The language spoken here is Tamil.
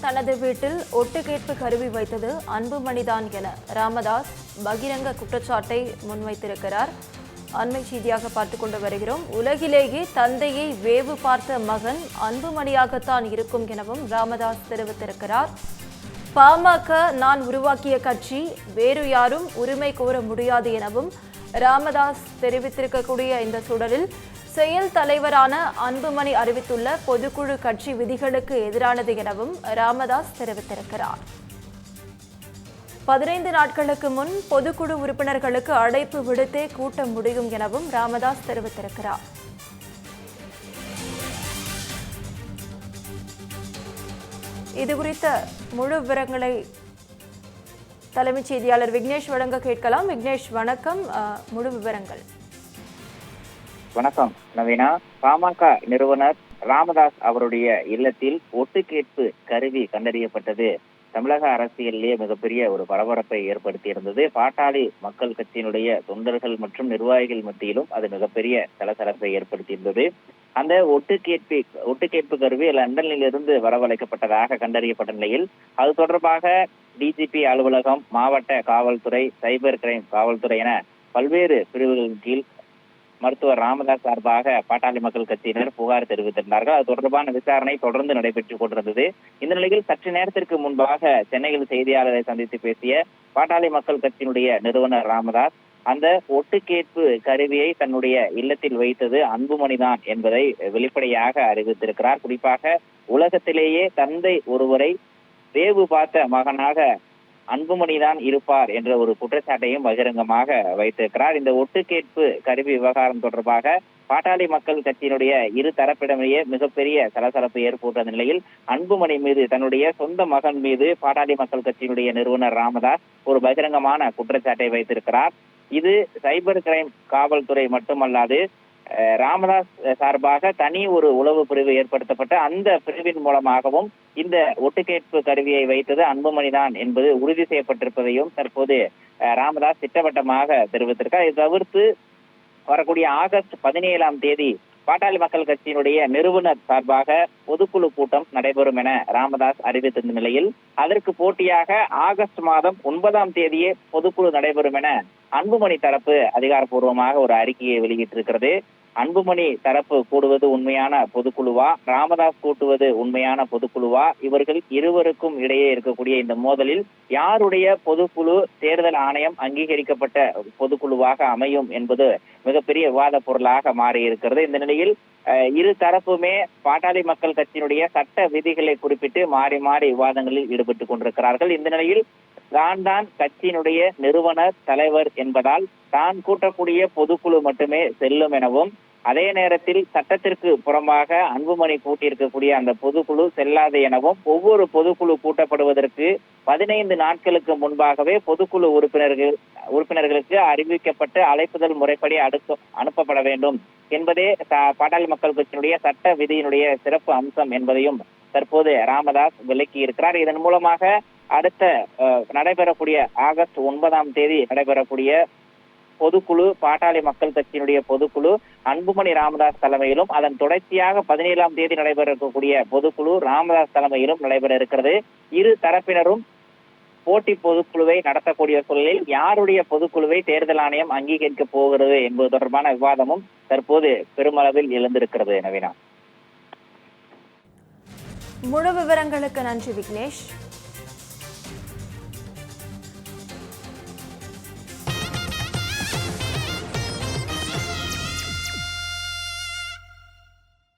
தனது வீட்டில் ஒட்டு கேட்பு கருவி வைத்தது அன்புமணிதான் என ராமதாஸ் பகிரங்க குற்றச்சாட்டை முன்வைத்திருக்கிறார். அண்மை செய்தியாக பார்த்துக் கொண்டு வருகிறோம். உலகிலேயே தந்தையை வேவு பார்த்த மகன் அன்புமணியாகத்தான் இருக்கும் எனவும் ராமதாஸ் தெரிவித்திருக்கிறார். பாமக நான் உருவாக்கிய கட்சி, வேறு யாரும் உரிமை கோர முடியாது எனவும் ராமதாஸ் தெரிவித்திருக்கக்கூடிய இந்த சூழலில் செயல் தலைவரான அன்புமணி அறிவித்துள்ள பொதுக்குழு கட்சி விதிகளுக்கு எதிரானது எனவும் ராமதாஸ் தெரிவித்திருக்கிறார். 15 நாட்களுக்கு முன் பொதுக்குழு உறுப்பினர்களுக்கு அழைப்பு விடுத்தே கூட்ட முடியும் எனவும் ராமதாஸ் தெரிவித்திருக்கிறார். இதுகுறித்த முழு விவரங்களை தலைமைச் செய்தியாளர் விக்னேஷ் வழங்க கேட்கலாம். விக்னேஷ் வணக்கம். முழு விவரங்கள். வணக்கம் நவீனா. பாமக நிறுவனர் ராமதாஸ் அவருடைய இல்லத்தில் ஒட்டு கேட்பு கருவி கண்டறியப்பட்டது தமிழக அரசியலிலேயே மிகப்பெரிய ஒரு பரபரப்பை ஏற்படுத்தி இருந்தது. பாட்டாளி மக்கள் கட்சியினுடைய தொண்டர்கள் மற்றும் நிர்வாகிகள் மத்தியிலும் அது மிகப்பெரிய சலசலப்பை ஏற்படுத்தி இருந்தது. அந்த ஒட்டு கேட்பு கருவி லண்டனிலிருந்து வரவழைக்கப்பட்டதாக கண்டறியப்பட்ட நிலையில் அது தொடர்பாக டிஜிபி அலுவலகம், மாவட்ட காவல்துறை, சைபர் கிரைம் காவல்துறை என பல்வேறு பிரிவுகளின் கீழ் மருத்துவர் ராமதாஸ் சார்பாக பாட்டாளி மக்கள் கட்சியினர் புகார் தெரிவித்திருந்தார்கள். அது தொடர்பான விசாரணை தொடர்ந்து நடைபெற்றுக் கொண்டிருந்தது. இந்த நிலையில் சற்று நேரத்திற்கு முன்பாக சென்னையில் செய்தியாளரை சந்தித்து பேசிய பாட்டாளி மக்கள் கட்சியினுடைய நிறுவனர் ராமதாஸ் அந்த ஒட்டு கேட்பு கருவியை தன்னுடைய இல்லத்தில் வைத்தது அன்புமணிதான் என்பதை வெளிப்படையாக அறிவித்திருக்கிறார். குறிப்பாக உலகத்திலேயே தந்தை ஒருவரை வேவு பார்த்த மகனாக அன்புமணிதான் இருப்பார் என்ற ஒரு குற்றச்சாட்டையும் பகிரங்கமாக வைத்திருக்கிறார். இந்த ஒட்டு கேட்பு கருவி விவகாரம் தொடர்பாக பாட்டாளி மக்கள் கட்சியினுடைய இரு தரப்பிடமையே மிகப்பெரிய சலசலப்பு ஏற்பட்ட நிலையில் அன்புமணி மீது, தன்னுடைய சொந்த மகன் மீது பாட்டாளி மக்கள் கட்சியினுடைய நிறுவனர் ராமதாஸ் ஒரு பகிரங்கமான குற்றச்சாட்டை வைத்திருக்கிறார். இது சைபர் கிரைம் காவல்துறை மட்டுமல்லாது ராமதாஸ் சார்பாக தனி ஒரு உளவு பிரிவு ஏற்படுத்தப்பட்ட அந்த பிரிவின் மூலமாகவும் இந்த ஒட்டுக்கேட்பு கருவியை வைத்தது அன்புமணிதான் என்பது உறுதி செய்யப்பட்டிருப்பதையும் தற்போது ராமதாஸ் திட்டவட்டமாக தெரிவித்திருக்கார். இது தவிர்த்து வரக்கூடிய ஆகஸ்ட் 17ஆம் தேதி பாட்டாளி மக்கள் கட்சியினுடைய நிறுவனர் சார்பாக பொதுக்குழு கூட்டம் நடைபெறும் என ராமதாஸ் அறிவித்திருந்த நிலையில் அதற்கு போட்டியாக ஆகஸ்ட் மாதம் 9ஆம் தேதியே பொதுக்குழு நடைபெறும் என அன்புமணி தரப்பு அதிகாரப்பூர்வமாக ஒரு அறிக்கையை வெளியிட்டிருக்கிறது. அன்புமணி தரப்பு கூடுவது உண்மையான பொதுக்குழுவா, ராமதாஸ் கூட்டுவது உண்மையான பொதுக்குழுவா, இவர்கள் இருவருக்கும் இடையே இருக்கக்கூடிய இந்த மோதலில் யாருடைய பொதுக்குழு தேர்தல் ஆணையம் அங்கீகரிக்கப்பட்ட பொதுக்குழுவாக அமையும் என்பது மிகப்பெரிய விவாத பொருளாக மாறி இருக்கிறது. இந்த நிலையில் இரு தரப்புமே பாட்டாளி மக்கள் கட்சியினுடைய சட்ட விதிகளை குறிப்பிட்டு மாறி மாறி விவாதங்களில் ஈடுபட்டுக் கொண்டிருக்கிறார்கள். இந்த நிலையில் தான் கட்சியினுடைய நிறுவனர் தலைவர் என்பதால் தான் கூட்டக்கூடிய பொதுக்குழு மட்டுமே செல்லும் எனவும், அதே நேரத்தில் சட்டத்திற்கு புறம்பாக அன்புமணி கூட்டியிருக்கக்கூடிய அந்த பொதுக்குழு செல்லாது எனவும், ஒவ்வொரு பொதுக்குழு கூட்டப்படுவதற்கு 15 நாட்களுக்கு முன்பாகவே பொதுக்குழு உறுப்பினர்களுக்கு அறிவிக்கப்பட்டு அழைப்புதல் முறைப்படி அனுப்பப்பட வேண்டும் என்பதே பாட்டாளி மக்கள் கட்சியினுடைய சட்ட விதியினுடைய சிறப்பு அம்சம் என்பதையும் தற்போது ராமதாஸ் விளக்கி இருக்கிறார். இதன் மூலமாக அடுத்த நடைபெறக்கூடிய ஆகஸ்ட் 9ஆம் தேதி நடைபெறக்கூடிய பொதுக்குழு, பாட்டாளி மக்கள் கட்சியினுடைய பொதுக்குழு அன்புமணி ராமதாஸ் தலைமையிலும், அதன் தொடர்ச்சியாக 17ஆம் தேதி நடைபெற இருக்கக்கூடிய பொதுக்குழு ராமதாஸ் தலைமையிலும் நடைபெற இருக்கிறது. இரு தரப்பினரும் போட்டி பொதுக்குழுவை நடத்தக்கூடிய சூழலில் யாருடைய பொதுக்குழுவை தேர்தல் ஆணையம் அங்கீகரிக்க போகிறது என்பது தொடர்பான விவாதமும் தற்போது பெருமளவில் எழுந்திருக்கிறது. நவீனா, முழு விவரங்களுக்கு நன்றி விக்னேஷ்.